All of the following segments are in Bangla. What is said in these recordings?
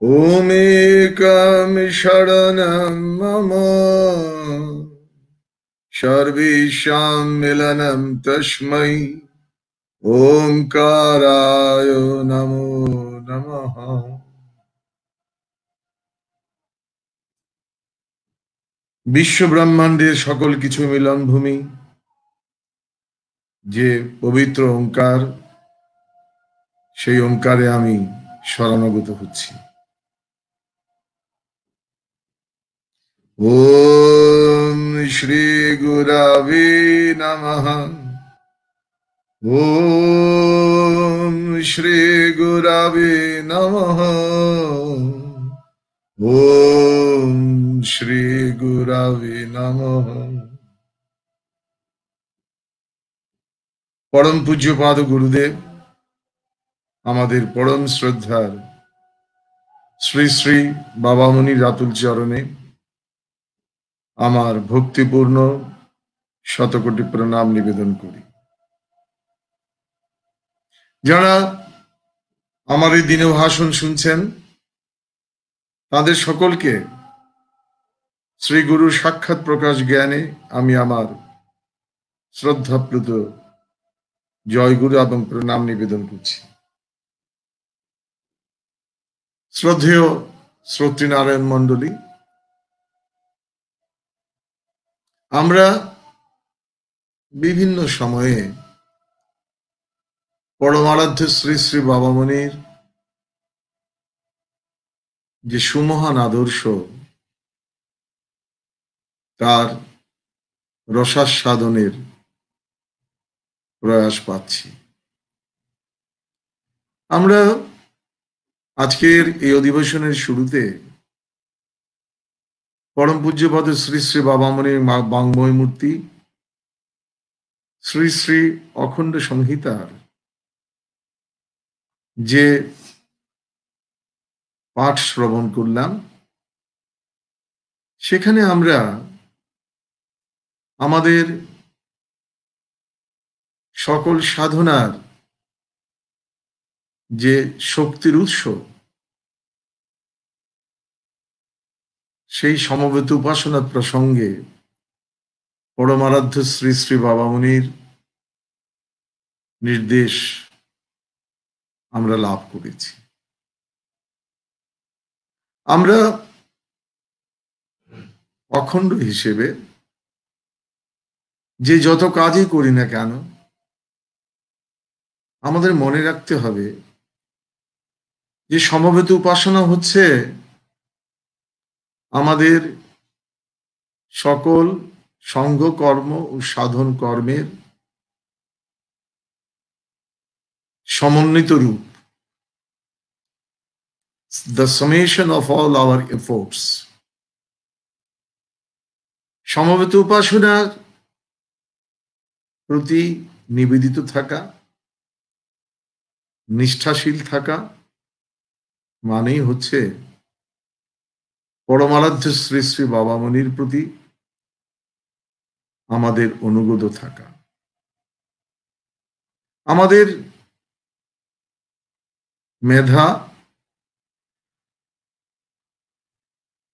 ओमेकं शरणं मम सर्वेषां मिलनं तस्मै ओंकाराय नमो नमः। বিশ্ব ব্রহ্মাণ্ডের সকল কিছু মিলন ভূমি যে পবিত্র ওঙ্কার, সেই ওঙ্কারে আমি শরণাগত হচ্ছি। ওম শ্রী গুরবে নমঃ। ওম শ্রী গুরবে নমঃ। ওম শ্রী গুরবে নমঃ। পরম পূজ্যপাদ গুরুদেব, আমাদের পরম শ্রদ্ধার শ্রী শ্রী বাবামণির রাতুল চরণে আমার ভক্তিপূর্ণ শতকোটি প্রণাম নিবেদন করি। যারা আমার এই দিনে ভাষণ শুনছেন, তাদের সকলকে শ্রী গুরুর সাক্ষাৎ প্রকাশ জ্ঞানে আমি আমার শ্রদ্ধাপ্লুত জয়গুরু এবং প্রণাম নিবেদন করছি। শ্রদ্ধেয় শ্রোতৃনারায়ণ মণ্ডলী, আমরা বিভিন্ন সময়ে পরমারাধ্য শ্রী শ্রী বাবামণির যে সুমহান আদর্শ, তার রসাস্বাদনের প্রয়াস পাচ্ছি। আমরা আজকের এই অধিবেশনের শুরুতে পরম পূজ্যপাদ শ্রী শ্রী বাবামণির বাঙ্ময় মূর্তি শ্রী শ্রী অখণ্ড সংহিতার যে পাঠ শ্রবণ করলাম, সেখানে আমরা আমাদের সকল সাধনার যে শক্তির উৎস, সেই সমবেত উপাসনার প্রসঙ্গে পরমারাধ্য শ্রী শ্রী বাবামণির নির্দেশ আমরা লাভ করেছি। আমরা অখণ্ড হিসেবে যে যত কাজই করি না কেন, আমাদের মনে রাখতে হবে যে সমবেত উপাসনা হচ্ছে আমাদের সকল সঙ্গ কর্ম ও সাধন কর্মের সমন্বিত রূপ, the summation of all our efforts. সমবেত উপাসনার প্রতি নিবেদিত থাকা, নিষ্ঠাশীল থাকা মানেই হচ্ছে পরমারাধ্য শ্রী শ্রী বাবামণির প্রতি আমাদের অনুগত থাকা। আমাদের মেধা,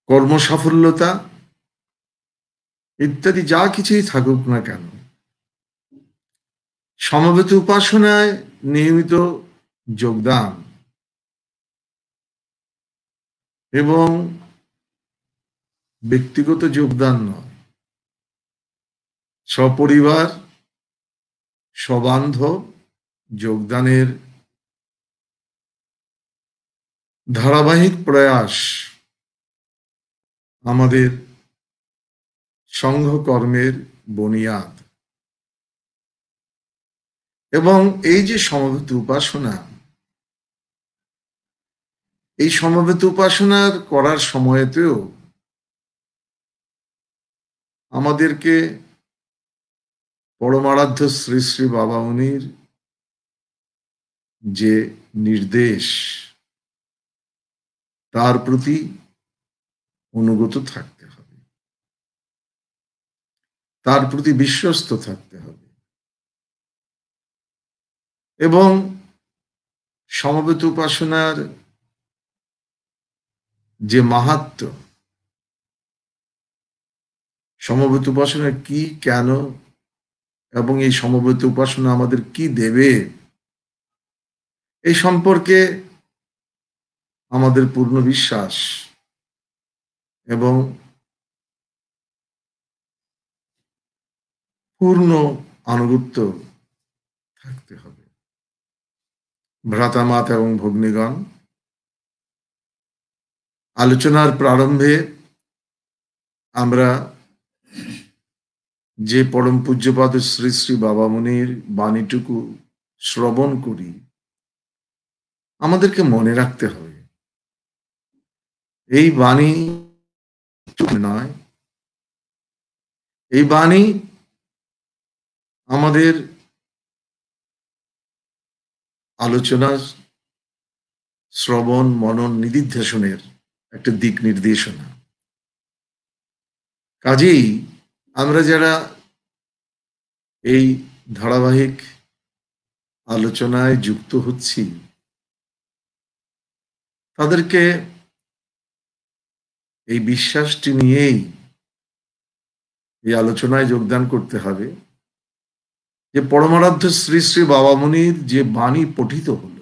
কর্মসাফল্যতা ইত্যাদি যা কিছুই থাকুক না কেন, সমবেত উপাসনায় নিয়মিত যোগদান এবং ব্যক্তিগত যোগদান নয়, সপরিবার সবান্ধব যোগদানের ধারাবাহিক প্রয়াস আমাদের সংঘকর্মের বুনিয়াদ। এবং এই যে সমবেত উপাসনা, এই সমবেত উপাসনার করার সময়তেও আমাদেরকে পরমারাধ্য শ্রী শ্রী বাবামণির যে নির্দেশ, তার প্রতি অনুগত থাকতে হবে, তার প্রতি বিশ্বস্ত থাকতে হবে এবং সমবেত উপাসনার যে মাহাত্ম্য, সমবেত উপাসনা কি, কেন, এবং এই সমবেত উপাসনা আমাদের কি দেবে, এই সম্পর্কে আমাদের পূর্ণ বিশ্বাস এবং পূর্ণ আনুগত্য থাকতে হবে। ভ্রাতামাতা এবং ভগ্নীগণ, আলোচনার প্রারম্ভে আমরা যে পরম পূজ্যপাদ শ্রী শ্রী বাবামুনির বাণীটুকু শ্রবণ করি, আমাদেরকে মনে রাখতে হবে এই বাণী নয়, এই বাণী আমাদের আলোচনা, শ্রবণ, মনন, নিদিধ্যাসনের একটা দিক নির্দেশনা। কাজেই আমরা যারা এই ধারাবাহিক আলোচনায় যুক্ত হচ্ছি, তাদেরকে এই বিশ্বাসটি নিয়েই এই আলোচনায় যোগদান করতে হবে যে পরমারাধ্য শ্রী শ্রী বাবামুনির যে বাণী পঠিত হল,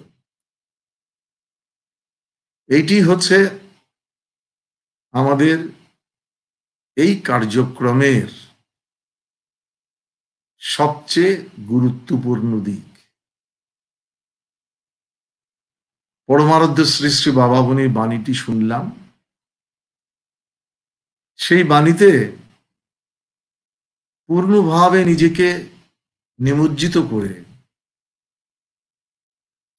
এইটি হচ্ছে আমাদের এই কার্যক্রমের সবচেয়ে গুরুত্বপূর্ণ দিক। পরমারাধ্য শ্রী শ্রী বাবামুনির বাণীটি শুনলাম, সেই বাণীতে পূর্ণভাবে নিজেকে নিমজ্জিত করে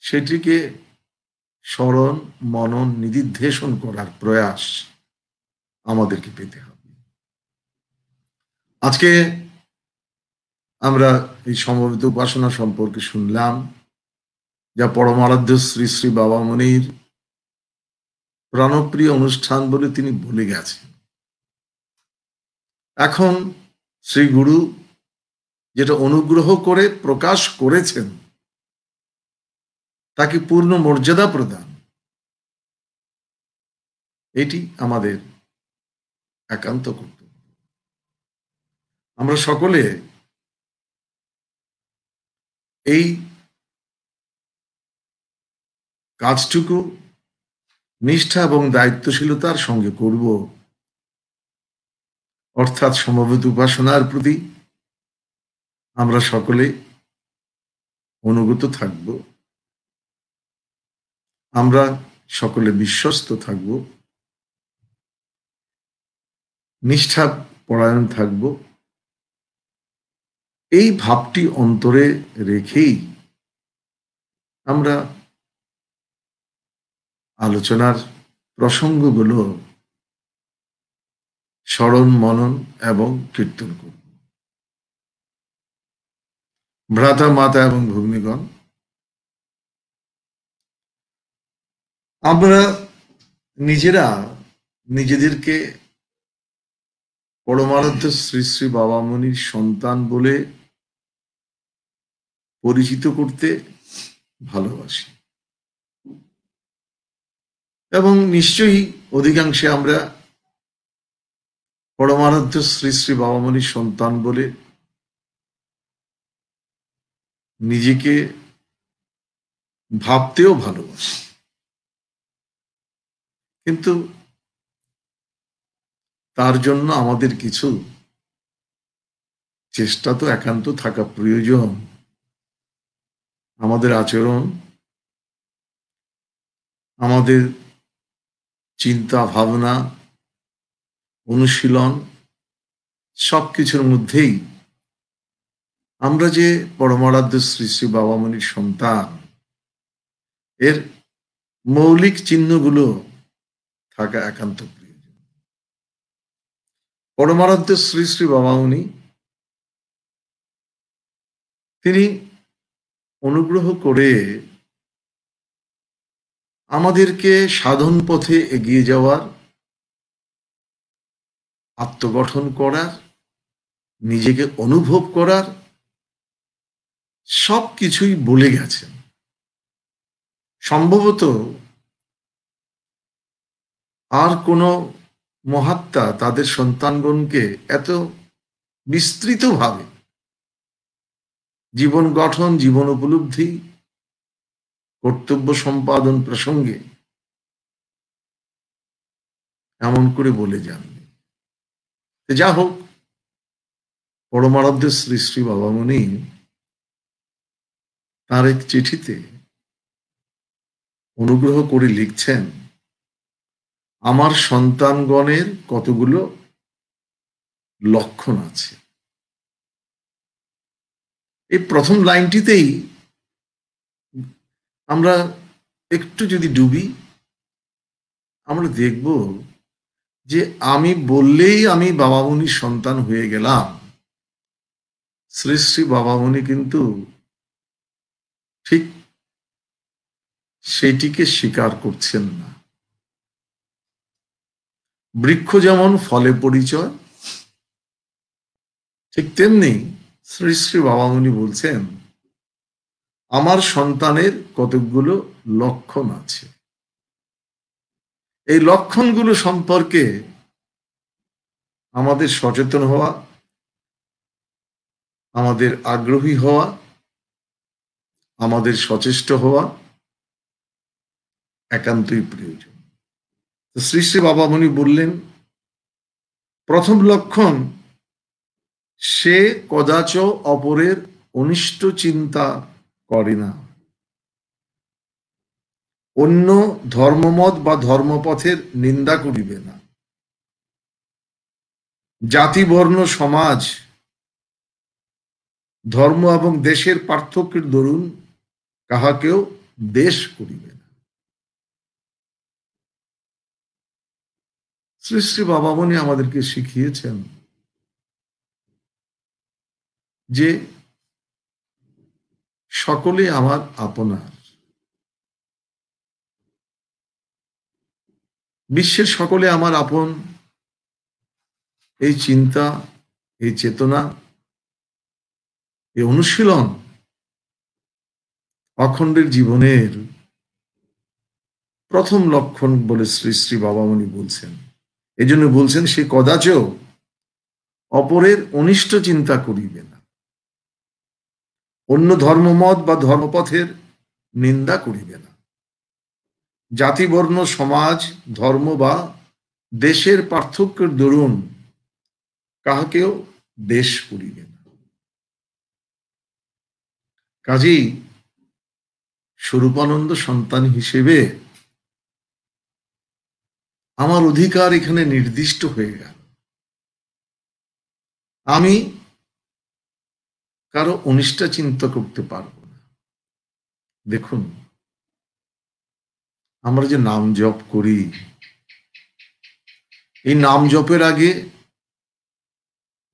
সেটিকে স্মরণ, মনন, নিদিধ্যাসন করার প্রয়াস আমাদেরকে পেতে হবে। আজকে আমরা এই সমবেত উপাসনা সম্পর্কে শুনলাম, যা পরমারাধ্য শ্রী শ্রী বাবামুনির প্রাণপ্রিয় অনুষ্ঠান বলে তিনি বলে গেছেন। এখন শ্রী গুরু যেটা অনুগ্রহ করে প্রকাশ করেছেন, তাকে পূর্ণ মর্যাদা প্রদান, এটি আমাদের একান্ত কর্তব্য। আমরা সকলে এই কাজটুকু নিষ্ঠা এবং দায়িত্বশীলতার সঙ্গে করব, অর্থাৎ সমবেত উপাসনার প্রতি আমরা সকলে অনুগত থাকব, আমরা সকলে বিশ্বস্ত থাকব, নিষ্ঠা পরায়ণ থাকব। এই ভাবটি অন্তরে রেখেই আমরা আলোচনার প্রসঙ্গগুলো স্মরণ, মনন এবং কীর্তন করব। ভ্রাতা, মাতা এবং ভগ্নীগণ, আমরা নিজেরা নিজেদেরকে পরমারাধ্য শ্রী শ্রী বাবামুনির সন্তান বলে পরিচিত করতে ভালোবাসি, এবং নিশ্চয়ই অধিকাংশে আমরা পরমারাধ্য শ্রী শ্রী বাবামুনির সন্তান বলে নিজেকে ভাবতেও ভালোবাসি। কিন্তু তার জন্য আমাদের কিছু চেষ্টা তো একান্ত থাকা প্রয়োজন। আমাদের আচরণ, আমাদের চিন্তা ভাবনা, অনুশীলন, সবকিছুর মধ্যেই আমরা যে পরমারাধ্য শ্রী শ্রী বাবামুনির সন্তান, এর মৌলিক চিহ্নগুলো থাকা একান্ত প্রয়োজন। পরমারাধ্য শ্রী শ্রী বাবামুনি তিনি অনুগ্রহ করে আমাদেরকে সাধন পথে এগিয়ে যাওয়ার, আত্মগঠন করার, নিজেকে অনুভব করার সব কিছুই বলে গেছেন। সম্ভবত আর কোনো মহাত্মা তাদের সন্তানগণকে এত বিস্তৃতভাবে জীবন গঠন, জীবন উপলব্ধি, কর্তব্য সম্পাদন প্রসঙ্গে এমন করে বলে যাননি। যা হোক, পরমারাধ্য শ্রী শ্রী বাবামণি তার এক চিঠিতে অনুগ্রহ করে লিখছেন, আমার সন্তানগণের কতগুলো লক্ষণ আছে। এই প্রথম লাইনটিতেই আমরা একটু যদি ডুবি, আমরা দেখব যে আমি বললেই আমি বাবামণির সন্তান হয়ে গেলাম, শ্রী শ্রী বাবামণি কিন্তু ঠিক সেটিকে স্বীকার করছেন না। বৃক্ষ যেমন ফলে পরিচয়, ঠিক তেমনি শ্রী শ্রী বাবামণি বলছেন আমার সন্তানের কতকগুলো লক্ষণ আছে। এই লক্ষণগুলো সম্পর্কে আমাদের সচেতন হওয়া, আমাদের আগ্রহী হওয়া, আমাদের সচেষ্ট হওয়া একান্তই প্রয়োজন। শ্রী শ্রী বাবামণি বললেন, প্রথম লক্ষণ, সে কদাচ অপরের অনিষ্ট চিন্তা করে না। অন্য ধর্মমত বা ধর্মপথের নিন্দা করিবে না। জাতি, বর্ণ, সমাজ, ধর্ম এবং দেশের পার্থক্যের দরুন কাহাকেও দেশ করিবে না। শ্রী শ্রী বাবামণি আমাদেরকে শিখিয়েছেন যে সকলে আমার আপনার। বিশ্বের সকলে আমার আপন, এই চিন্তা, এই চেতনা, এই অনুশীলন অখণ্ডের জীবনের প্রথম লক্ষণ বলে শ্রী শ্রী বাবামণি বলছেন। এই জন্য বলছেন সে কদাচ অপরের অনিষ্ট চিন্তা করিবে না, অন্য ধর্মমত বা ধর্মপথের নিন্দা করিবে না, জাতি, বর্ণ, সমাজ, ধর্ম বা দেশের পার্থক্যের দরুন কাহাকেও দেশ করিবে না। কাজেই স্বরূপানন্দ সন্তান হিসেবে আমার অধিকার এখানে নির্দিষ্ট হয়ে গেল। আমি কারো অনিষ্টা চিন্তা করতে পারবো না। দেখুন, আমরা যে নাম জপ করি, এই নাম জপের আগে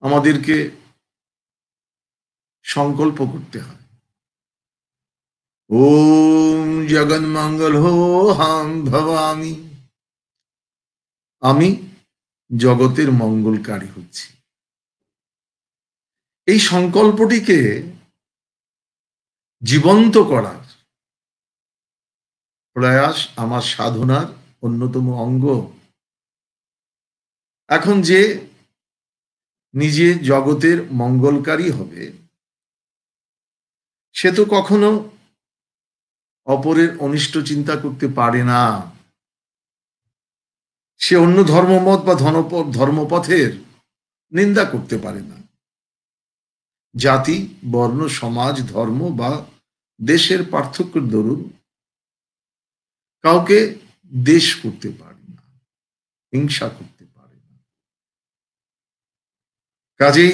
আমাদেরকে সংকল্প করতে হয়, ওম জগন মঙ্গল হো হাম ভবামি, আমি জগতের মঙ্গলকারী হচ্ছি। এই সংকল্পটিকে জীবন্ত করার প্রয়াস আমার সাধনার অন্যতম অঙ্গ। এখন যে নিজে জগতের মঙ্গলকারী হবে, সে তো কখনো অপরের অনিষ্ট চিন্তা করতে পারে না। সে অন্য ধর্মমত বা ধর্মপথের নিন্দা করতে পারে না। জাতি, বর্ণ, সমাজ, ধর্ম বা দেশের পার্থক্যের দরুন কাউকে দেশ করতে পারে না, হিংসা করতে পারে না। কাজেই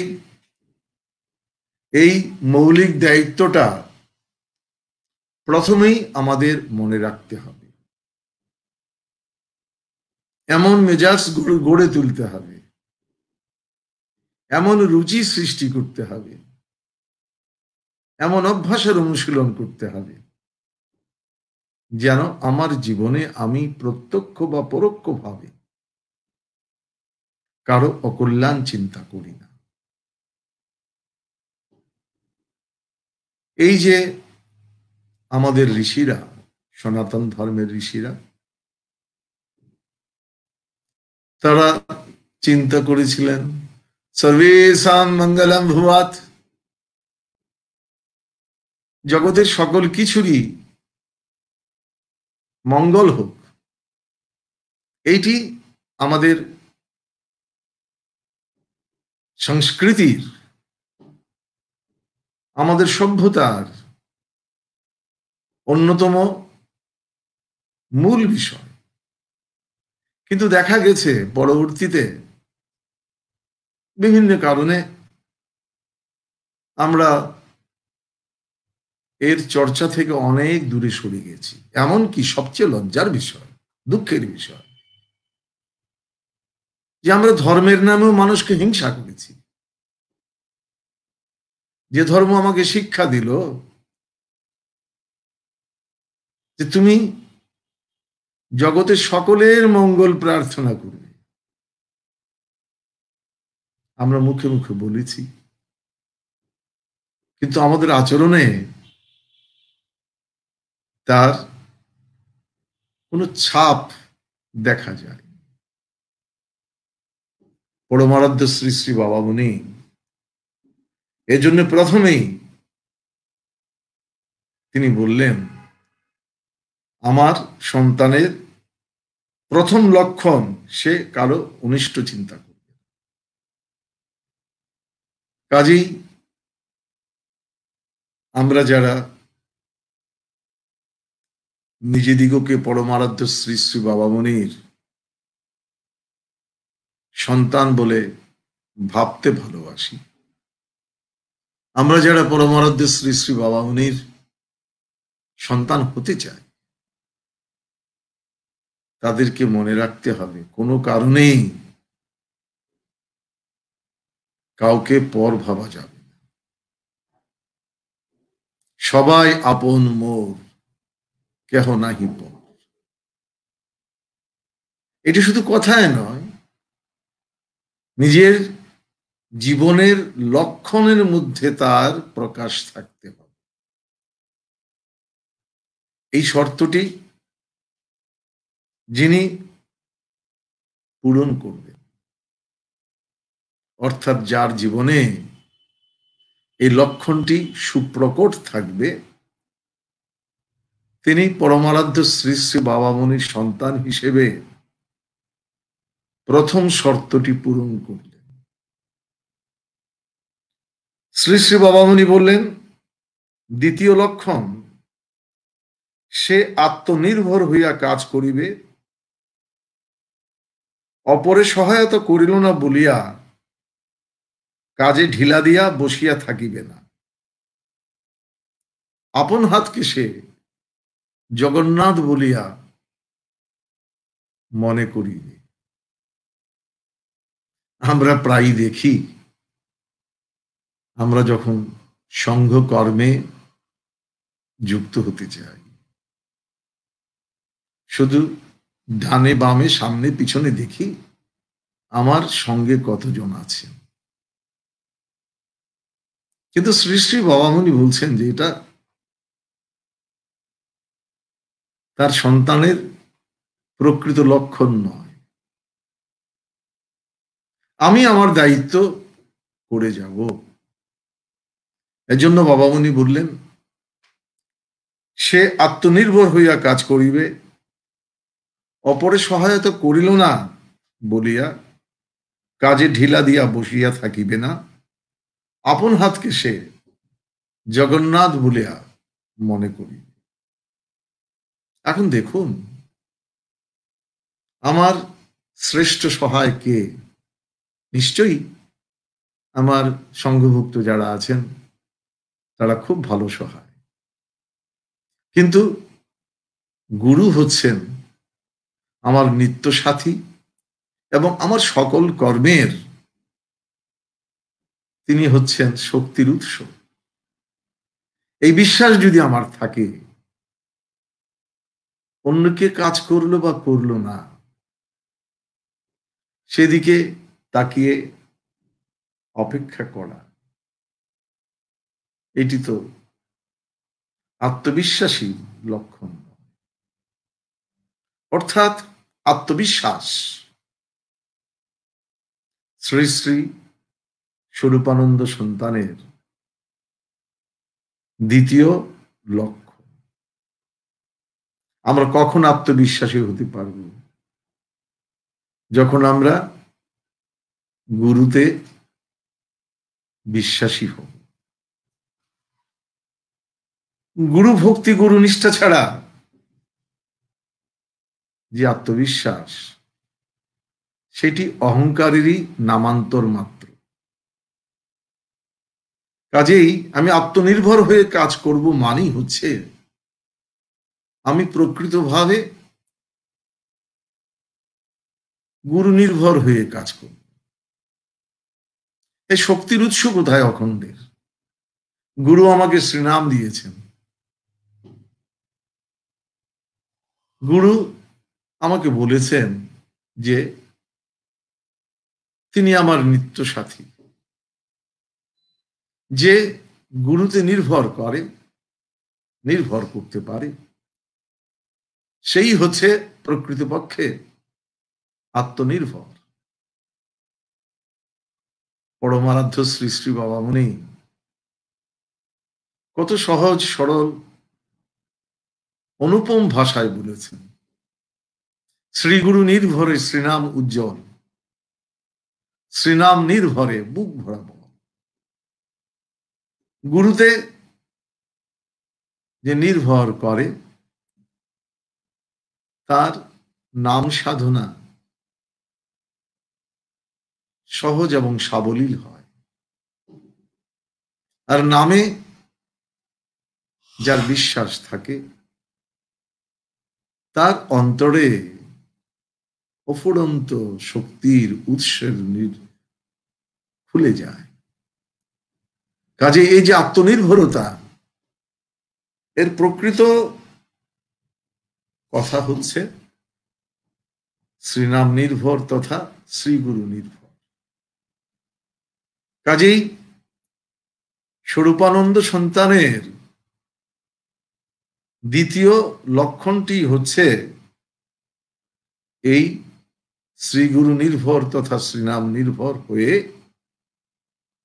এই মৌলিক দায়িত্বটা প্রথমেই আমাদের মনে রাখতে হবে। এমন মেজাজ গড়ে তুলতে হবে, এমন রুচি সৃষ্টি করতে হবে, এমন অভ্যাসের অনুশীলন করতে হবে যেন আমার জীবনে আমি প্রত্যক্ষ বা পরোক্ষভাবে কারো অকল্যাণ চিন্তা করি না। এই যে আমাদের ঋষিরা, সনাতন ধর্মের ঋষিরা, তারা চিন্তা করেছিলেন সর্বেষাং মঙ্গলম ভুয়াৎ, জগতের সকল কিছুরই মঙ্গল হোক। এইটি আমাদের সংস্কৃতির, আমাদের সভ্যতার অন্যতম মূল বিষয়। কিন্তু দেখা গেছে পরবর্তীতে বিভিন্ন কারণে আমরা এর চর্চা থেকে অনেক দূরে সরে গেছি। এমনকি সবচেয়ে লজ্জার বিষয়, দুঃখের বিষয়, যে আমরা ধর্মের নামেও মানুষকে হিংসা করেছি। যে ধর্ম আমাকে শিক্ষা দিল যে তুমি জগতের সকলের মঙ্গল প্রার্থনা করবে, আমরা মুখে মুখে বলেছি, কিন্তু আমাদের আচরণে তার কোনো ছাপ দেখা যায়। পরমারাধ্য শ্রী শ্রী বাবামণি এজন্য প্রথমেই তিনি বললেন, আমার সন্তানের প্রথম লক্ষণ সে কারো অনিষ্ট চিন্তা করবে। কাজেই আমরা যারা নিজেদিগকে পরমারাধ্য শ্রী শ্রী বাবামণির সন্তান বলে ভাবতে ভালোবাসি, আমরা যারা পরমারাধ্য শ্রী শ্রী বাবামণির সন্তান হতে চাই, তাদেরকে মনে রাখতে হবে কোনো কারণেই কাউকে পর ভাবা যাবে না। সবাই আপন মোর, কেহ নাহি পর। এটি শুধু কথায় নয়, নিজের জীবনের লক্ষণের মধ্যে তার প্রকাশ থাকতে হবে। এই শর্তটি যিনি পূরণ করবেন, অর্থাৎ যার জীবনে এই লক্ষণটি সুপ্রকট থাকবে, তিনি পরমারাধ্য শ্রী শ্রী বাবামণির সন্তান হিসেবে প্রথম শর্তটি পূরণ করলেন। শ্রী শ্রী বাবামণি বললেন, দ্বিতীয় লক্ষণ, সে আত্মনির্ভর হইয়া কাজ করিবে, অপরে সহায়তা করিল না বলিয়া কাজে ঢিলা দিয়া বসিয়া থাকিবে না। আপন হাতকে সে জগন্নাথ বলিয়া মনে করিবে। আমরা প্রায়ই দেখি, আমরা যখন সংঘ কর্মে যুক্ত হতে চাই, শুধু ডানে বামে সামনে পিছনে দেখি আমার সঙ্গে কতজন আছে। কিন্তু শ্রী শ্রী বাবামণি বলছেন যে এটা তার সন্তানের প্রকৃত লক্ষণ নয়। আমি আমার দায়িত্ব করে যাব। এজন্য বাবামণি বললেন, সে আত্মনির্ভর হইয়া কাজ করিবে, অপরে সহায়তা করিল না বলিয়া কাজে ঢিলা দিয়া বসিয়া থাকিবে না। আপন হাতকে সে জগন্নাথ বলিয়া মনে করিবে। এখন দেখুন, আমার শ্রেষ্ঠ সহায় কে? নিশ্চয়ই আমার সংঘভুক্ত যারা আছেন তারা খুব ভালো সহায়, কিন্তু গুরু হচ্ছেন আমার নিত্য সাথী এবং আমার সকল কর্মের তিনি হচ্ছেন শক্তির উৎস। এই বিশ্বাস যদি আমার থাকে, অন্যকে কাজ করলো বা করলো না, সেদিকে তাকিয়ে অপেক্ষা করা, এটি তো আত্মবিশ্বাসী লক্ষণ। অর্থাৎ আত্মবিশ্বাস শ্রী শ্রী স্বরূপানন্দ সন্তানের দ্বিতীয় লক্ষ্য। আমরা কখন আত্মবিশ্বাসী হতে পারব? যখন আমরা গুরুতে বিশ্বাসী হব। গুরু ভক্তি, গুরু নিষ্ঠা ছাড়া যে আত্মবিশ্বাস, সেটি অহংকারেরই নামান্তর মাত্র। কাজেই আমি আত্মনির্ভর হয়ে কাজ করব মানেই হচ্ছে আমি প্রকৃতভাবে গুরু নির্ভর হয়ে কাজ করব। এই শক্তির উৎস কোথায় অখণ্ডের? গুরু আমাকে শ্রীনাম দিয়েছেন, গুরু আমাকে বলেছেন যে তিনি আমার নিত্য সাথী। যে গুরুতে নির্ভর করে, নির্ভর করতে পারে, সেই হচ্ছে প্রকৃতপক্ষে আত্মনির্ভর। পরমারাধ্য শ্রী শ্রী বাবামণি কত সহজ সরল অনুপম ভাষায় বলেছেন, শ্রীগুরু নির্ভরে শ্রীনাম উজ্জ্বল, শ্রীনাম নির্ভরে বুক ভরা বল। গুরুতে যে নির্ভর করে তার নাম সাধনা সহজ এবং সাবলীল হয়। আর নামে যার বিশ্বাস থাকে তার অন্তরে অফুরন্ত শক্তির উৎসের খুলে যায়। কাজে এই যে আত্মনির্ভরতা, এর প্রকৃত কথা হচ্ছে শ্রীনাম নির্ভর তথা শ্রীগুরু নির্ভর। কাজেই স্বরূপানন্দ সন্তানের দ্বিতীয় লক্ষণটি হচ্ছে এই শ্রীগুরু নির্ভর তথা শ্রীনাম নির্ভর হয়ে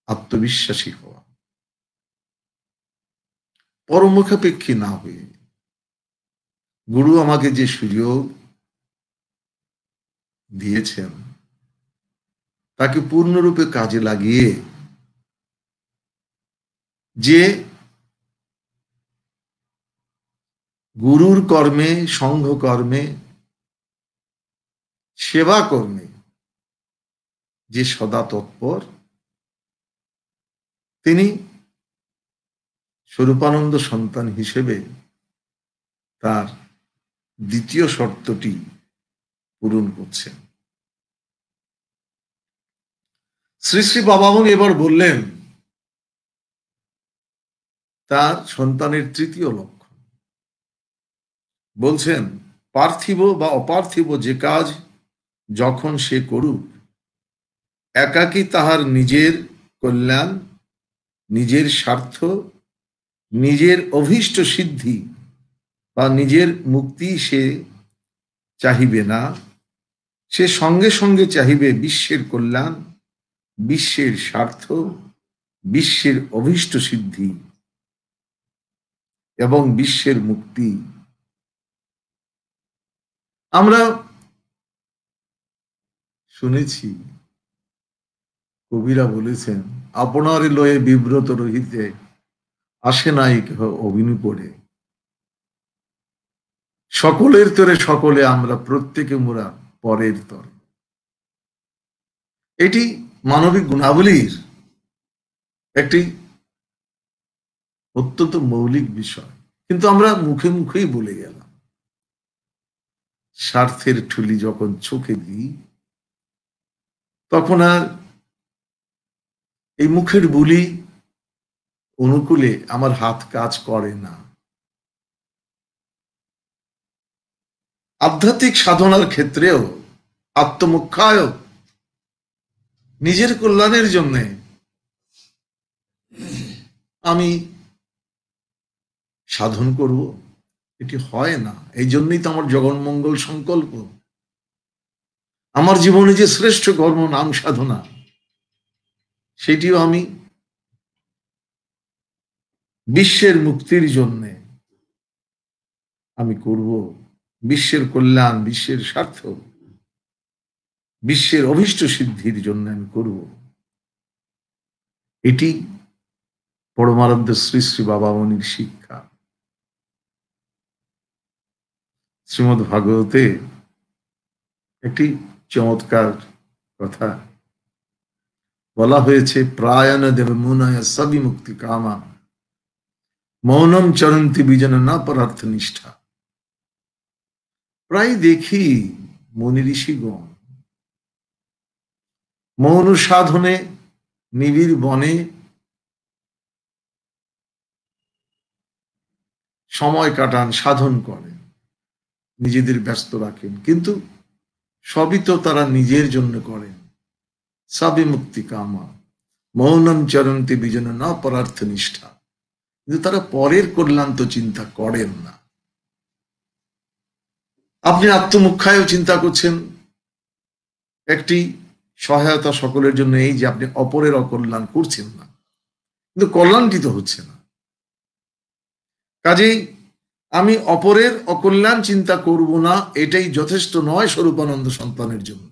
আত্মবিশ্বাসী হওয়া, পরমুখাপেক্ষী না হয়ে। গুরু আমাকে যে সুযোগ দিয়েছেন তাকে পূর্ণরূপে কাজে লাগিয়ে যে গুরুর কর্মে, সংঘ কর্মে, সেবা কর্মে যে সদা তৎপর, তিনি স্বরূপানন্দ সন্তান হিসেবে তার দ্বিতীয় শর্তটি পূরণ করছেন। শ্রী শ্রী বাবামণি এবার বললেন তার সন্তানের তৃতীয় লক্ষ্য। বলছেন, পার্থিব বা অপার্থিব যে কাজ যখন সে করুক, একাকী তাহার নিজের কল্যাণ, নিজের স্বার্থ, নিজের অভীষ্ট সিদ্ধি বা নিজের মুক্তি সে চাহিবে না। সে সঙ্গে সঙ্গে চাহিবে বিশ্বের কল্যাণ, বিশ্বের স্বার্থ, বিশ্বের অভীষ্ট সিদ্ধি এবং বিশ্বের মুক্তি। আমরা শুনেছি কবিরা বলেছেন, আপনার লয়ে বিব্রত রহিতে আসে নাই কেহ অভিনয়, সকলের তরে সকলে আমরা, প্রত্যেকে মোরা পরের তর। এটি মানবিক গুণাবলীর একটি অত্যন্ত মৌলিক বিষয়, কিন্তু আমরা মুখে মুখেই বলে গেলাম। স্বার্থের ঠুলি যখন চোখে দিই তখন আর এই মুখের বুলি অনুকূলে আমার হাত কাজ করে না। আধ্যাত্মিক সাধনার ক্ষেত্রেও আত্মমুখ্যায় নিজের কল্যাণের জন্য আমি সাধন করব, এটি হয় না। এই জন্যই তো আমার জগন্মঙ্গল সংকল্প। আমার জীবনে যে শ্রেষ্ঠ কর্ম নাম সাধনা, সেটিও আমি বিশ্বের মুক্তির জন্য আমি করব, বিশ্বের কল্যাণ, বিশ্বের স্বার্থ, বিশ্বের অভীষ্ট সিদ্ধির জন্য আমি করব। এটি পরমারাধ্য শ্রী শ্রী বাবামণির শিক্ষা। শ্রীমদ্ ভাগবতে একটি চমৎকার কথা বলা হয়েছে, প্রায়ণ দেব মুনয় সবিমুক্তি কামা মৌনম চরন্তি বিজন না পরার্থ নিষ্ঠা। প্রায় দেখি মুনি ঋষিগণ মৌন সাধনে নিবিড় বনে সময় কাটান, সাধন করেন, নিজেদের ব্যস্ত রাখেন, কিন্তু সবই তো তারা নিজের জন্য করেন। সবিমুক্তি কামা মৌনম চরন্তি বিজন না পরার্থ নিষ্ঠা। কিন্তু তারা পরের কল্যাণ তো চিন্তা করেন না। আপনি আত্মমুখ্যায়ও চিন্তা করছেন, একটি সহায়তা সকলের জন্য এই যে আপনি অপরের অকল্যাণ করছেন না, কিন্তু কল্যাণটি তো হচ্ছে না। কাজেই আমি অপরের অকল্যাণ চিন্তা করব না, এটাই যথেষ্ট নয় স্বরূপানন্দ সন্তানের জন্য।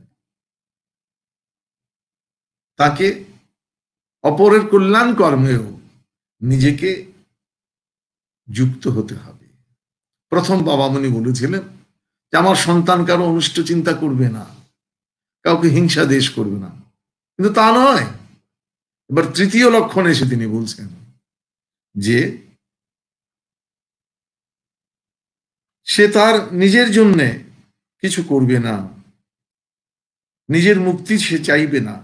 তাকে অপরের কল্যাণ কর্মেও নিজেকে যুক্ত হতে হবে। প্রথম বাবামণি বলেছিলেন যে আমার সন্তান কারো অনিষ্ট চিন্তা করবে না, কাউকে হিংসা দেশ করবে না, কিন্তু তা নয়। এবার তৃতীয় লক্ষণ এসে তিনি বলছেন যে সে তার নিজের জন্য কিছু করবে না, নিজের মুক্তি সে চাইবে না,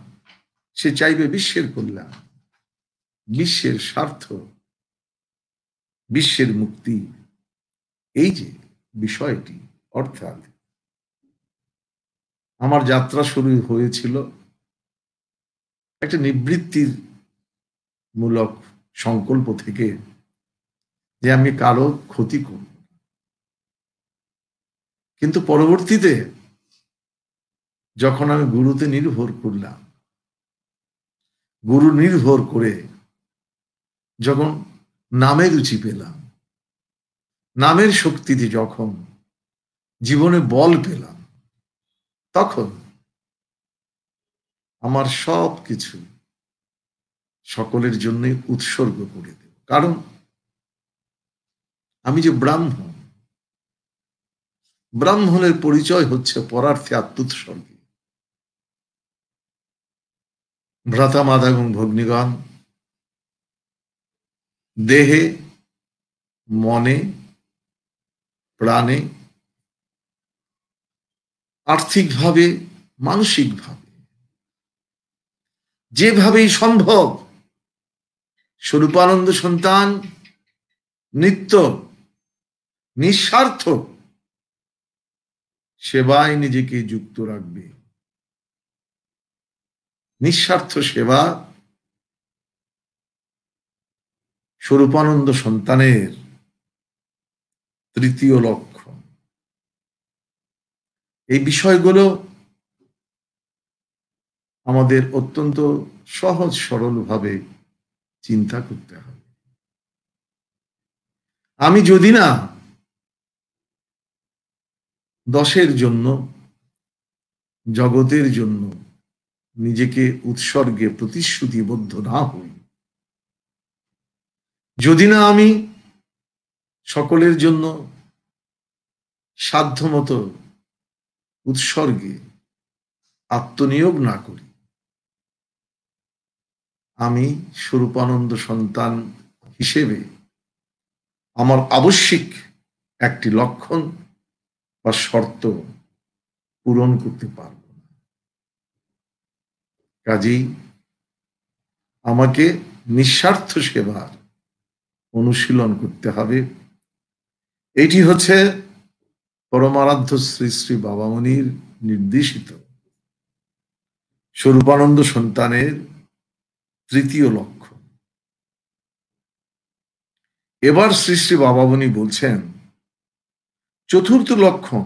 সে চাইবে বিশ্বের কল্যাণ, বিশ্বের স্বার্থ, বিশ্বের মুক্তি। এই যে বিষয়টি, অর্থাৎ আমার যাত্রা শুরু হয়েছিল একটা নিবৃত্তির মূলক সংকল্প থেকে, যে আমি কারো ক্ষতি করব। কিন্তু পরবর্তীতে যখন আমি গুরুতে নির্ভর করলাম, গুরু নির্ভর করে যখন নামে রুচি পেলাম, নামের শক্তিতে যখন জীবনে বল পেলাম, তখন আমার সব কিছু সকলের জন্য উৎসর্গ করে দেব। কারণ আমি যে ব্রাহ্মণ, ব্রাহ্মণের পরিচয় হচ্ছে পরার্থে আত্মোৎসর্গে। ভ্রাতা মাতা এবং ভগ্নীগণ, দেহে, মনে, প্রাণে, আর্থিকভাবে, মানসিকভাবে, যেভাবেই সম্ভব স্বরূপানন্দ সন্তান নিত্য নিঃস্বার্থ সেবায় নিজেকে যুক্ত রাখবে। নিঃস্বার্থ সেবা স্বরূপানন্দ সন্তানের তৃতীয় লক্ষ্য। এই বিষয়গুলো আমাদের অত্যন্ত সহজ সরলভাবে চিন্তা করতে হবে। আমি যদি না দশের জন্য, জগতের জন্য নিজেকে উৎসর্গে প্রতিশ্রুতিবদ্ধ না হই, যদি না আমি সকলের জন্য সাধ্যমতো উৎসর্গে আত্মনিয়োগ না করি, আমি স্বরূপানন্দ সন্তান হিসেবে আমার আবশ্যিক একটি লক্ষণ বা শর্ত পূরণ করতে পারব না। কাজেই আমাকে নিঃস্বার্থ সেবার অনুশীলন করতে হবে। এটি হচ্ছে পরমারাধ্য শ্রী শ্রী বাবামণির নির্দেশিত স্বরূপানন্দ সন্তানের তৃতীয় লক্ষ্য। এবার শ্রী শ্রী বাবামণি বলছেন চতুর্থ লক্ষণ,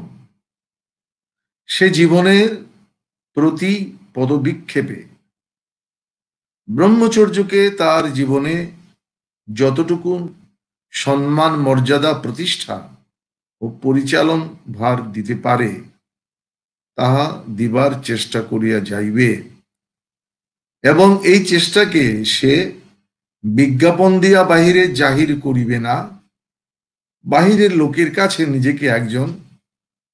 সে জীবনের প্রতি পদবিক্ষেপে ব্রহ্মচর্যকে তার জীবনে যতটুকু সম্মান, মর্যাদা, প্রতিষ্ঠা ও পরিচালন ভার দিতে পারে তাহা দিবার চেষ্টা করিয়া যাইবে, এবং এই চেষ্টাকে সে বিজ্ঞাপন দিয়া বাহিরে জাহির করিবে না। বাহিরের লোকের কাছে নিজেকে একজন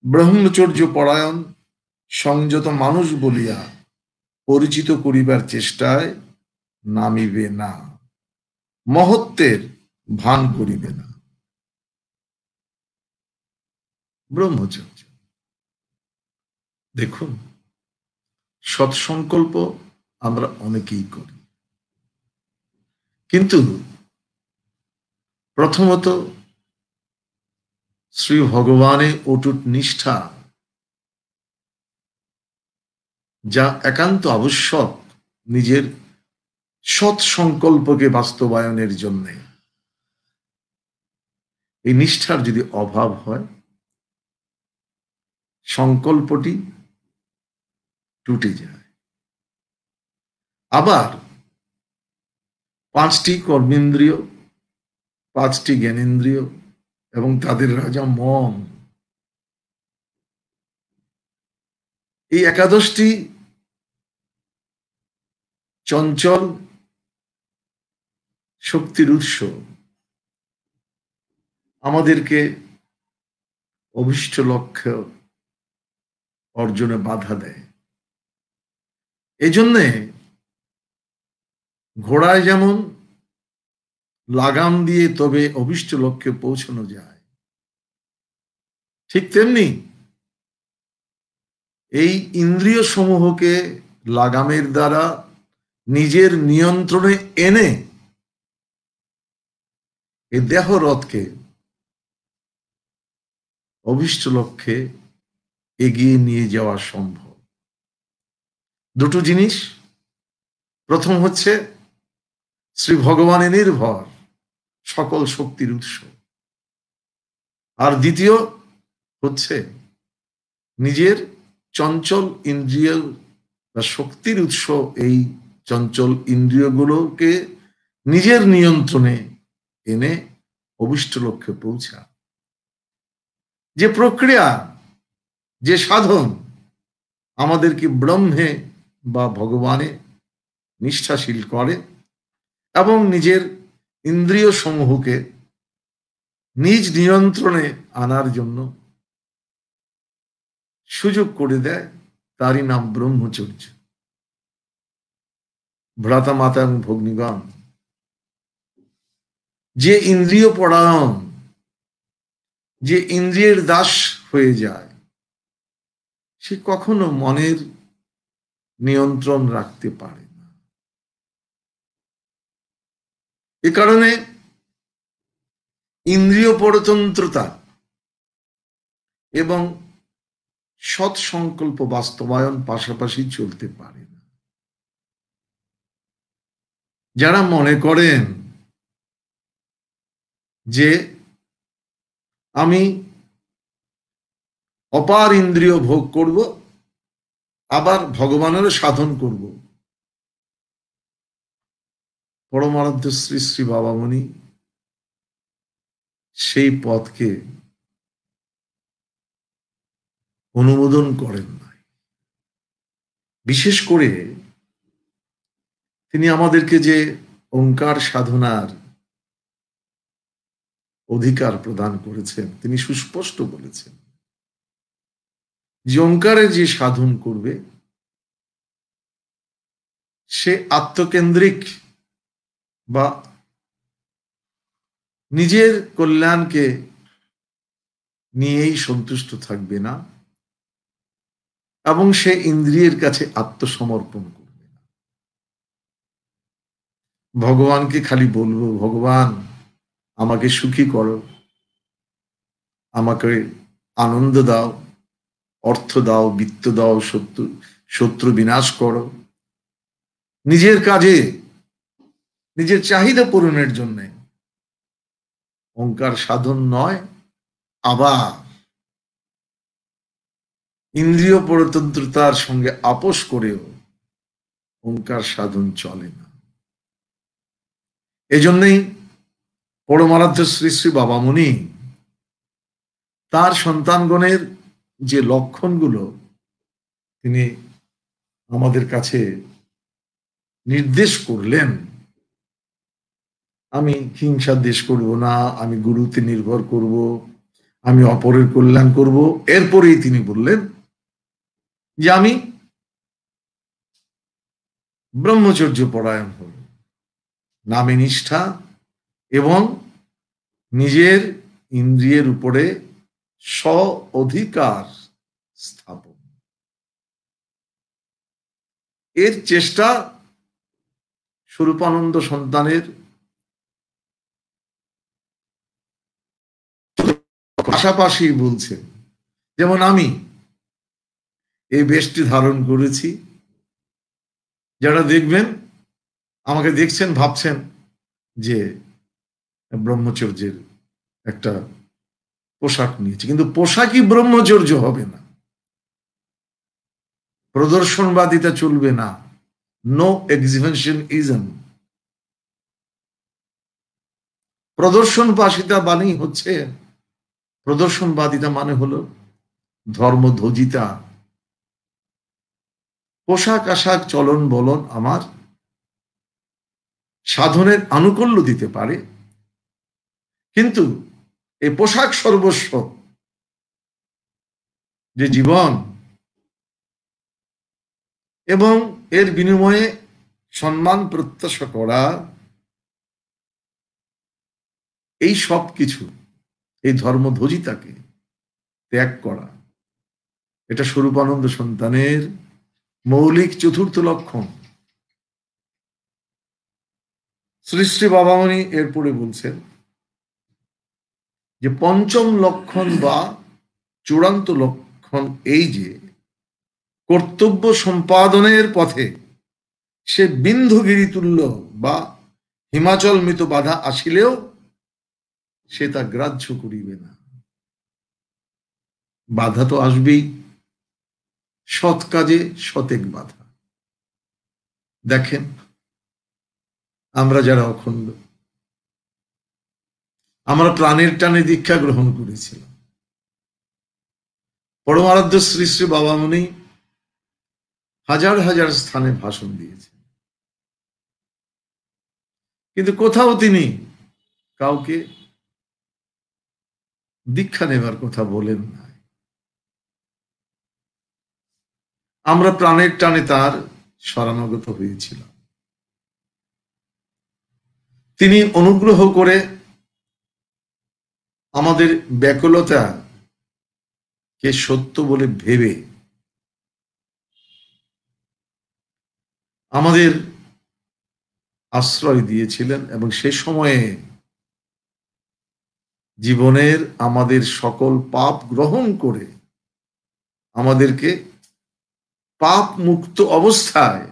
ব্রহ্মচর্য পরায়ণ সংযত মানুষ বলিয়া পরিচিত করিবার চেষ্টায় নামিবে না, মহত্বের ভান করিবে না। ব্রহ্মচর্য, দেখুন, সৎসংকল্প আমরা অনেকেই করি, কিন্তু প্রথমত শ্রী ভগবানের অটুট নিষ্ঠা যা একান্ত আবশ্যক নিজের সৎ সংকল্পকে বাস্তবায়নের জন্য, এই নিষ্ঠার যদি অভাব হয় সংকল্পটি টুটে যায়। আবার 5টি কর্মেন্দ্রিয়, 5টি জ্ঞানেন্দ্রিয় এবং তাদের রাজা মন, এই 11টি চঞ্চল শক্তির উৎস আমাদেরকে অভীষ্ট লক্ষ্য অর্জনে বাধা দেয়। এজন্যে ঘোড়ায় যেমন লাগাম দিয়ে তবে অভীষ্ট লক্ষ্যে পৌঁছানো যায়, ঠিক তেমনি এই ইন্দ্রিয় সমূহকে লাগামের দ্বারা নিজের নিয়ন্ত্রণে এনে এই দেহ রথকে অভীষ্ট লক্ষ্যে এগিয়ে নিয়ে যাওয়া সম্ভব। দুটো জিনিস, প্রথম হচ্ছে শ্রী ভগবানে নির্ভর সকল শক্তির উৎস, আর দ্বিতীয় হচ্ছে নিজের চঞ্চল ইন্দ্রিয় বা শক্তির উৎস, এই চঞ্চল ইন্দ্রিয়গুলোকে নিজের নিয়ন্ত্রণে এনে অভীষ্ট লক্ষ্যে পৌঁছা। যে প্রক্রিয়া, যে সাধন আমাদেরকে ব্রহ্মে বা ভগবানে নিষ্ঠাশীল করে এবং নিজের ইন্দ্রিয় সমূহকে নিজ নিয়ন্ত্রণে আনার জন্য সুযোগ করে দেয়, তারই নাম ব্রহ্মচর্য। ভ্রাতা মাতা এবং ভগ্নীগণ, যে ইন্দ্রিয় পরায়ণ, যে ইন্দ্রিয়ের দাস হয়ে যায়, সে কখনো মনের নিয়ন্ত্রণ রাখতে পারে না। এ কারণে ইন্দ্রিয় পরতন্ত্রতা এবং সৎ সংকল্প বাস্তবায়ন পাশাপাশি চলতে পারে না। যারা মনে করেন যে আমি অপার ইন্দ্রিয় ভোগ করব, আবার ভগবানেরও সাধন করব, পরমারাধ্য শ্রী শ্রী বাবামণি সেই পথকে অনুমোদন করেন না। বিশেষ করে তিনি আমাদেরকে যে ওঙ্কার সাধনার অধিকার প্রদান করেছেন, তিনি সুস্পষ্ট বলেছেন যে ওঙ্কারের যে সাধন করবে সে আত্মকেন্দ্রিক বা নিজের কল্যাণকে নিয়েই সন্তুষ্ট থাকবে না এবং সে ইন্দ্রিয়ের কাছে আত্মসমর্পণ করবে না। ভগবানকে খালি বলবো, ভগবান আমাকে সুখী করো, আমাকে আনন্দ দাও, অর্থ দাও, বিত্ত দাও, শত্রু বিনাশ করো, নিজের কাজে নিজের চাহিদা পূরণের জন্য ওঙ্কার সাধন নয়। আবার ইন্দ্রিয় পরতন্ত্রতার সঙ্গে আপোষ করেও ওঙ্কার সাধন চলে না। এজন্যই পরমারাধ্য শ্রী শ্রী বাবামুনি তার সন্তানগণের যে লক্ষণগুলো তিনি আমাদের কাছে নির্দেশ করলেন, আমি হিংসার দেশ করব না, আমি গুরুতে নির্ভর করব, আমি অপরের কল্যাণ করব। এরপরেই তিনি বললেন যে আমি ব্রহ্মচর্য পরায়ণ হব, নামে নিষ্ঠা এবং নিজের ইন্দ্রিয়ের উপরে স্ব অধিকার স্থাপন, এর চেষ্টা স্বরূপানন্দ সন্তানের পাশাপাশি বলছেন। যেমন আমি এই বেশটি ধারণ করেছি, যারা দেখবেন আমাকে দেখছেন ভাবছেন যে ব্রহ্মচর্যের একটা পোশাক নিয়েছে, কিন্তু পোশাকই ব্রহ্মচর্য হবে না, প্রদর্শনবাদিতা চলবে না, নো এক্সিবিশনিজম। প্রদর্শনবাদিতা বাণী হচ্ছে, প্রদর্শনবাদিতা মানে হলো ধর্মধ্বজিতা। পোশাক আশাক চলন বলন আমার সাধনের আনুকূল্য দিতে পারে, কিন্তু এই পোশাক সর্বস্ব যে জীবন এবং এর বিনিময়ে সম্মান প্রত্যাশা করা, এই সব কিছু, এই ধর্মধ্বজিতাকে ত্যাগ করা, এটা স্বরূপানন্দ সন্তানের মৌলিক চতুর্থ লক্ষণ। শ্রী শ্রী বাবামণি এরপরে বলছেন যে পঞ্চম লক্ষণ বা চূড়ান্ত লক্ষণ এই যে কর্তব্য সম্পাদনের পথে সে বিন্ধুগিরি তুল্য বা হিমাচল মৃত বাধা আসিলেও সে তা গ্রাহ্য করিবে না। বাধা তো আসবেই, সৎ কাজে শতেক বাধা। দেখেন আমরা যারা অখণ্ড, আমরা প্রাণের টানে দীক্ষা গ্রহণ করেছিলাম, পরমারাধ্য শ্রী শ্রী বাবামণি হাজার হাজার স্থানে ভাষণ দিয়েছেন, কিন্তু কোথাও তিনি কাউকে দীক্ষা নেবার কথা বলেন না। আমরা প্রাণের টানে তার শরণাগত হয়েছিলাম। তিনি অনুগ্রহ করে আমাদের ব্যাকুলতা কে সত্য বলে ভেবে আমাদের আশ্রয় দিয়েছিলেন, এবং সে সময়ে জীবনের আমাদের সকল পাপ গ্রহণ করে আমাদেরকে পাপ মুক্ত অবস্থায়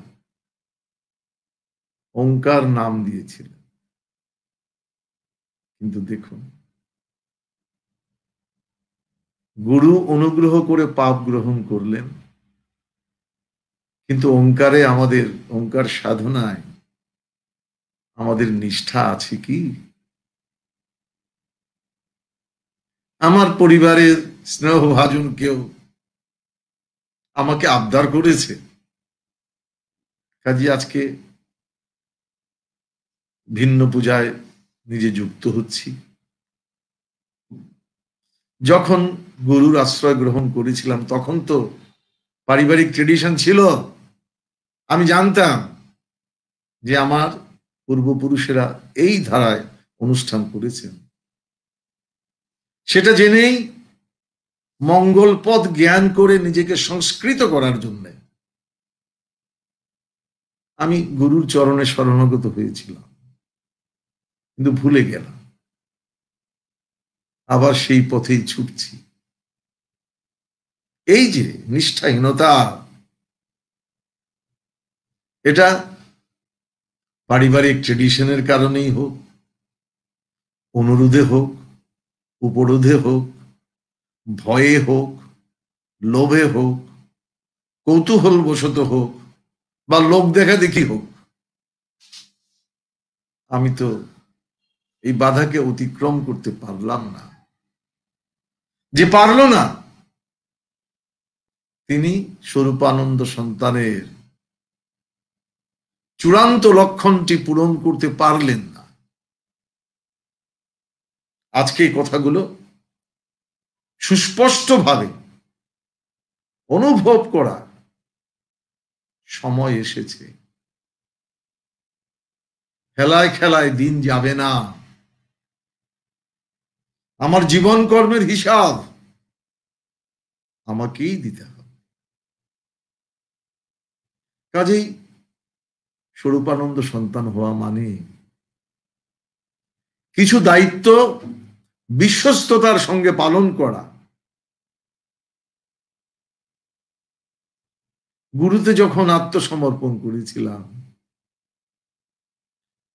ওঙ্কার নাম দিয়েছিলেন। কিন্তু দেখুন, গুরু অনুগ্রহ করে পাপ গ্রহণ করলেন, কিন্তু ওঙ্কারে, আমাদের ওঙ্কার সাধনায় আমাদের নিষ্ঠা আছে কি? আমার পরিবারের স্নেহভাজন কেউ আমাকে আবদার করেছে, কাজে আজকে ভিন্ন পূজায় নিজে যুক্ত হচ্ছি। যখন গুরুর আশ্রয় গ্রহণ করেছিলাম তখন তো পারিবারিক ট্রেডিশন ছিল, আমি জানতাম যে আমার পূর্বপুরুষেরা এই ধারায় অনুষ্ঠান করেছেন। সেটা জেনেই মঙ্গল পথ জ্ঞান করে নিজেকে সংস্কৃত করার জন্য আমি গুরুর চরণে শরণাগত হয়েছিলাম, কিন্তু ভুলে গেলাম, আবার সেই পথেই ছুটছি। এই যে নিষ্ঠাহীনতা, এটা পারিবারিক ট্রেডিশনের কারণেই হোক, অনুরোধে হোক, উপরোধে হোক, ভয়ে হোক, লোভে হোক, কৌতূহল বশত হোক, বা লোক দেখা দেখি হোক, আমি তো এই বাধাকে অতিক্রম করতে পারলাম না। যে পারল না, তিনি স্বরূপানন্দ সন্তানের চূড়ান্ত লক্ষণটি পূরণ করতে পারলেন না। আজকে এই কথাগুলো সুস্পষ্টভাবে অনুভব করার সময় এসেছে। খেলায় খেলায় দিন যাবে না। আমার জীবন কর্মের হিসাব আমাকেই দিতে হবে। কাজেই স্বরূপানন্দ সন্তান হওয়া মানে কিছু দায়িত্ব বিশ্বস্ততার সঙ্গে পালন করা। গুরুতে যখন আত্মসমর্পণ করেছিলাম,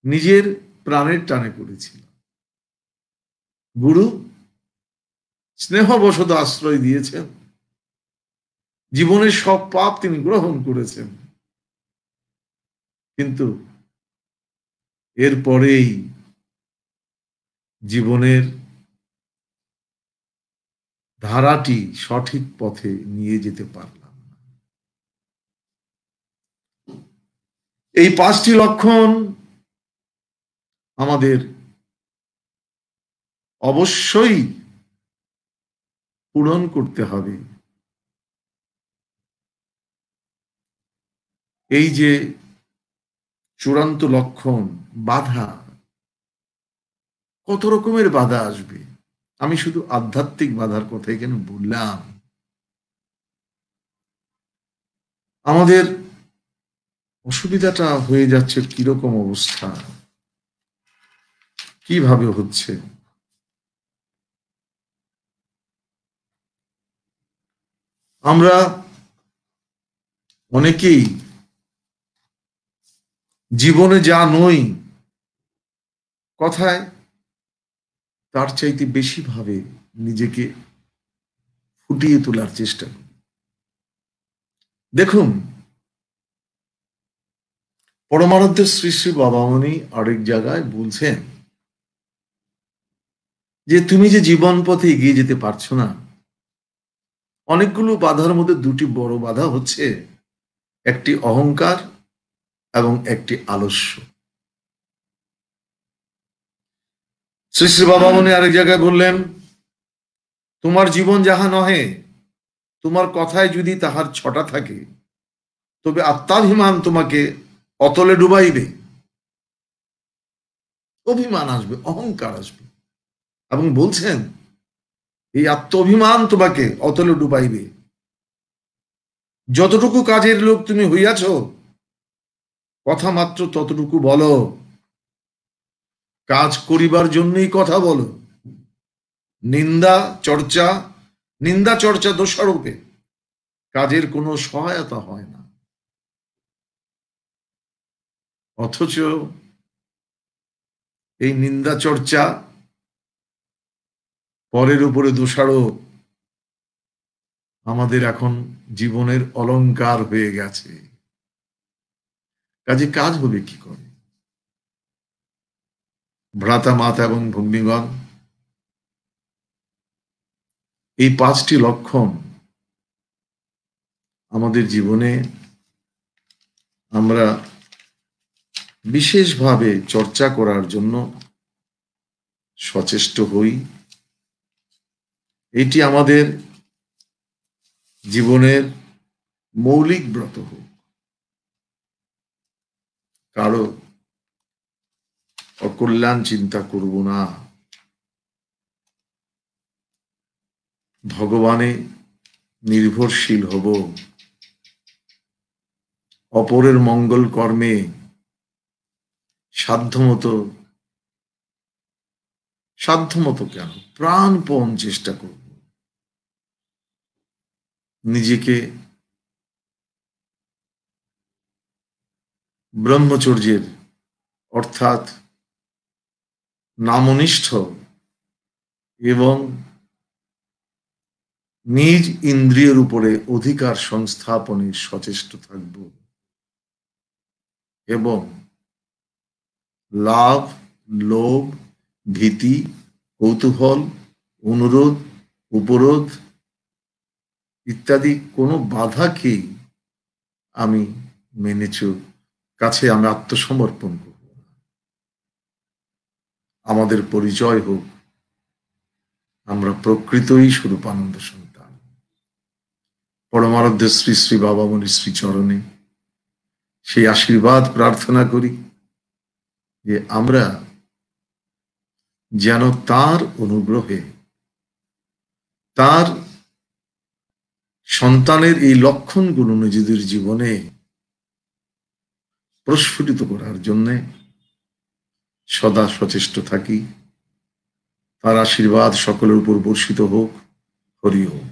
নিজের প্রাণের টানে করেছিলাম। গুরু স্নেহবশত আশ্রয় দিয়েছেন, জীবনের সব পাপ তিনি গ্রহণ করেছেন, কিন্তু এরপরেই জীবনের ধারাটি সঠিক পথে নিয়ে যেতে পারলাম না। এই 5টি লক্ষণ আমাদের অবশ্যই পূরণ করতে হবে। এই যে চূড়ান্ত লক্ষণ, বাধা, কত রকমের বাধা আসবে। আমি শুধু আধ্যাত্মিক বাধার কথা এখানে বললাম। আমাদের অসুবিধাটা হয়ে যাচ্ছে কিরকম অবস্থা, কিভাবে হচ্ছে। আমরা অনেকেই জীবনে যা নই, কথায় তার চাইতে বেশি ভাবে নিজেকে ফুটিয়ে তোলার চেষ্টা করি। দেখুন, পরমারাধ্য শ্রী শ্রী বাবামণি আরেক জায়গায় বলছেন যে তুমি যে জীবন পথে এগিয়ে যেতে পারছো না, অনেকগুলো বাধার মধ্যে 2টি বড় বাধা হচ্ছে একটি অহংকার এবং একটি আলস্য। শ্রী শ্রী বাবামণি আরেক জায়গায় বললেন, তোমার জীবন যাহা নহে, তোমার কথায় যদি তাহার ছটা থাকে, তবে আত্মাভিমান তোমাকে অতলে ডুবাইবে। অভিমান আসবে, অহংকার আসবে, এবং বলছেন এই আত্মাভিমান তোমাকে অতলে ডুবাইবে। যতটুকু কাজের লোক তুমি হইয়াছ, কথা মাত্র ততটুকু বলো, কাজ করিবার জন্যই কথা বলো। নিন্দা চর্চা দোষারোপে কাজের কোনো সহায়তা হয় না। অথচ এই নিন্দা চর্চা, পরের উপরে দোষারোপ আমাদের এখন জীবনের অলংকার হয়ে গেছে। কাজে কাজ হবে কি করে? ভ্রাতা মাতা এবং ভগ্নীগণ, এই 5টি লক্ষণ আমাদের জীবনে আমরা বিশেষভাবে চর্চা করার জন্য সচেষ্ট হই। এটি আমাদের জীবনের মৌলিক ব্রত হোক। কারো অকল্যাণ চিন্তা করব না, ভগবানে নির্ভরশীল হব, অপরের মঙ্গল কর্মে সাধ্যমতো কেন প্রাণপণ চেষ্টা করব। নিজেকে ব্রহ্মচর্যের অর্থাৎ নামনিষ্ঠ এবং নিজ ইন্দ্রিয়ের উপরে অধিকার সংস্থাপনে সচেষ্ট থাকব এবং লাভ, লোভ, ভীতি, কৌতূহল, অনুরোধ, উপরোধ ইত্যাদি কোনো বাধাকেই আমি কাছে আমি আত্মসমর্পণ করব। আমাদের পরিচয় হোক আমরা প্রকৃতই স্বরূপানন্দ সন্তান। পরমারাধ্য শ্রী শ্রী বাবামণি শ্রীচরণে সেই আশীর্বাদ প্রার্থনা করি যে আমরা যেন তার অনুগ্রহে তার সন্তানের এই লক্ষণগুলো নিজেদের জীবনে প্রস্ফুটিত করার জন্যে সদা সচেষ্ট থাকি। তার আশীর্বাদ সকলের উপর বর্ষিত হোক। হরি ওম।